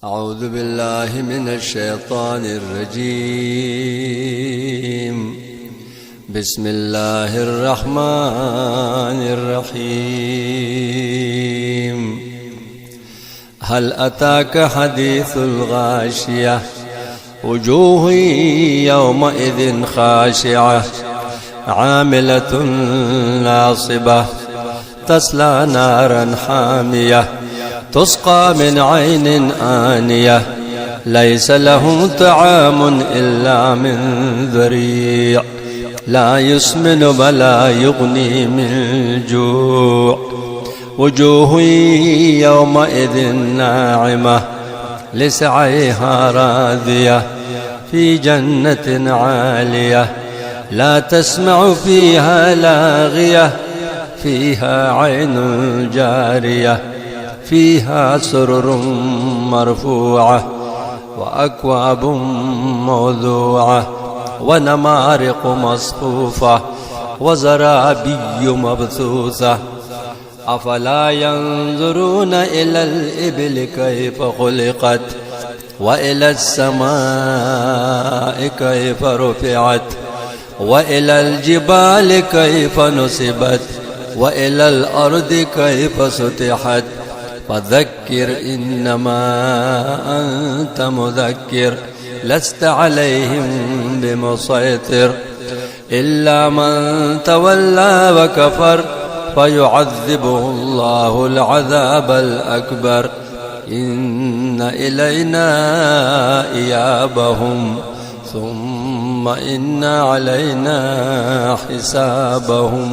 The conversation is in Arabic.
أعوذ بالله من الشيطان الرجيم. بسم الله الرحمن الرحيم. هل أتاك حديث الغاشية وجوه يومئذ خاشعة عاملة ناصبة تصلى نارا حامية تسقى من عين آنية ليس لهم طعام إلا من ذريع لا يسمن ولا يغني من جوع وجوه يومئذ ناعمة لسعيها راضية في جنة عالية لا تسمع فيها لاغية فيها عين جارية فيها سرر مرفوعة وأكواب موضوعة ونمارق مصفوفة وزرابي مبثوثة أفلا ينظرون إلى الإبل كيف خلقت وإلى السماء كيف رفعت وإلى الجبال كيف نصبت وإلى الأرض كيف سطحت فذكر إنما أنت مذكر لست عليهم بمسيطر إلا من تولى وكفر فيعذبه الله العذاب الأكبر إن إلينا إيابهم ثم إن علينا حسابهم.